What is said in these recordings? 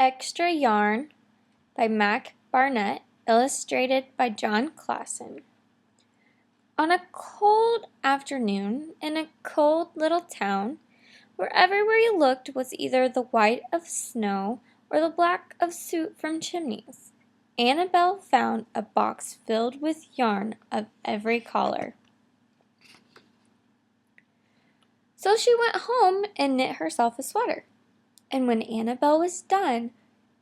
Extra Yarn by Mac Barnett, illustrated by John Clausen. On a cold afternoon in a cold little town, where everywhere you looked was either the white of snow or the black of soot from chimneys, Annabel found a box filled with yarn of every color. So she went home and knit herself a sweater. And when Annabel was done,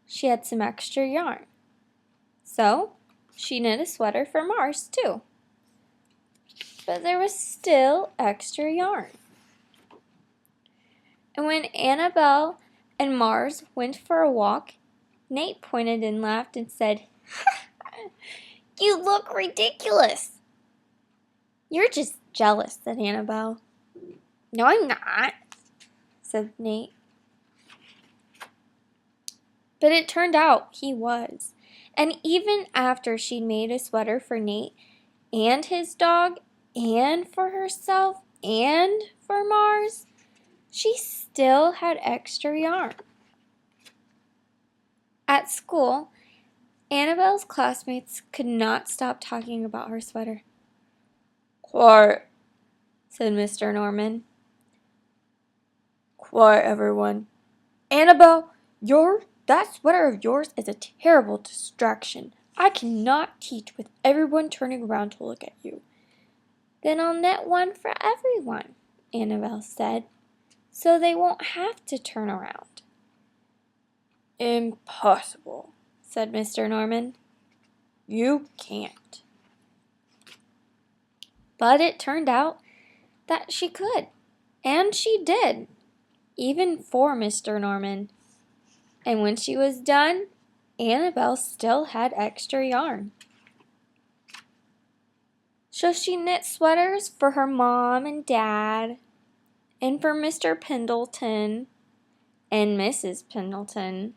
she had some extra yarn. So she knit a sweater for Mars too. But there was still extra yarn. And when Annabel and Mars went for a walk, Nate pointed and laughed and said, "You look ridiculous." "You're just jealous," said Annabel. "No, I'm not," said Nate. But it turned out he was. And even after she'd made a sweater for Nate and his dog and for herself and for Mars, she still had extra yarn. At school, Annabel's classmates could not stop talking about her sweater. "Quiet," said Mr. Norman. "Quiet, everyone. Annabel, that sweater of yours is a terrible distraction. I cannot teach with everyone turning around to look at you." "Then I'll knit one for everyone," Annabel said, "so they won't have to turn around." "Impossible," said Mr. Norman. "You can't." But it turned out that she could, and she did, even for Mr. Norman. And when she was done, Annabel still had extra yarn. So she knit sweaters for her mom and dad, and for Mr. Pendleton, and Mrs. Pendleton,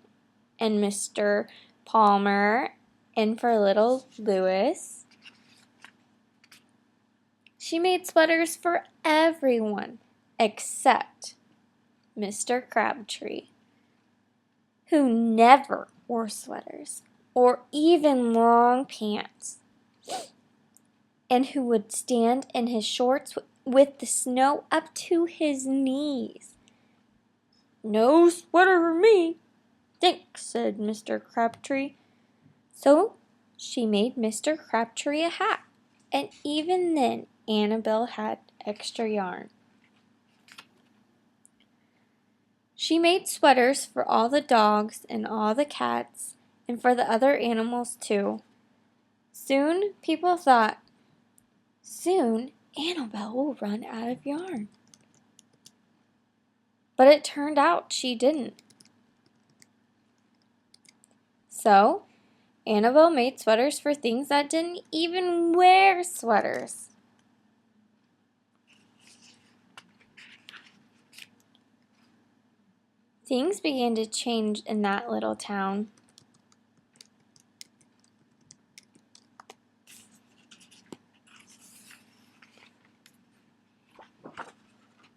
and Mr. Palmer, and for little Louis. She made sweaters for everyone except Mr. Crabtree, who never wore sweaters or even long pants, and who would stand in his shorts with the snow up to his knees. "No sweater for me, thanks," said Mr. Crabtree. So she made Mr. Crabtree a hat, and even then Annabel had extra yarn. She made sweaters for all the dogs and all the cats and for the other animals too. Soon people thought, soon Annabel will run out of yarn. But it turned out she didn't. So Annabel made sweaters for things that didn't even wear sweaters. Things began to change in that little town.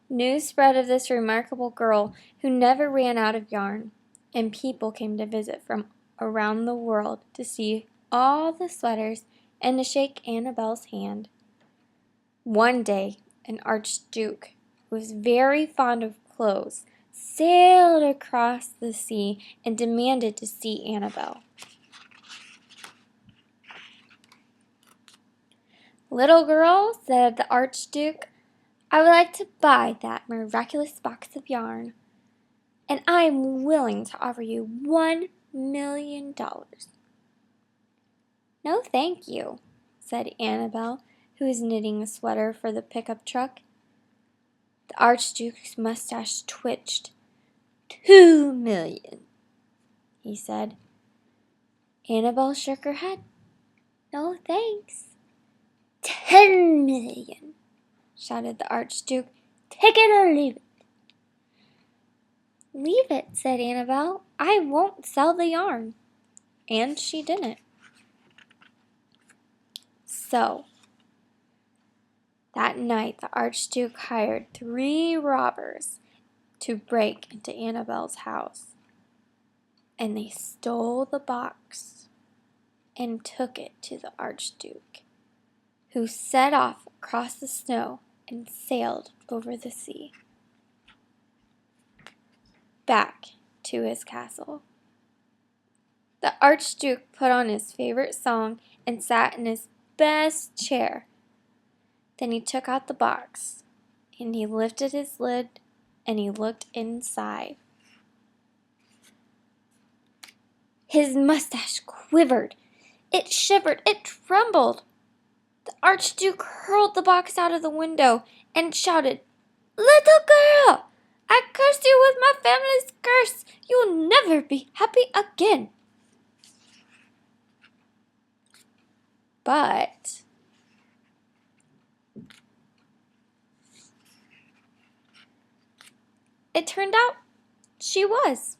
News spread of this remarkable girl who never ran out of yarn, and people came to visit from around the world to see all the sweaters and to shake Annabel's hand. One day, an archduke who was very fond of clothes sailed across the sea and demanded to see Annabel. "Little girl," said the archduke, "I would like to buy that miraculous box of yarn, and I am willing to offer you $1,000,000. "No, thank you," said Annabel, who was knitting a sweater for the pickup truck. The archduke's mustache twitched. "2,000,000, he said. Annabel shook her head. "No, thanks." "10,000,000, shouted the archduke. "Take it or leave it." "Leave it," said Annabel. "I won't sell the yarn." And she didn't. So that night the archduke hired 3 robbers to break into Annabel's house. and they stole the box and took it to the Archduke, who set off across the snow and sailed over the sea, back to his castle. The Archduke put on his favorite song and sat in his best chair. Then he took out the box, and he lifted his lid, and he looked inside. His mustache quivered. It shivered. It trembled. The Archduke hurled the box out of the window and shouted, "Little girl, I curse you with my family's curse. You will never be happy again." But it turned out she was.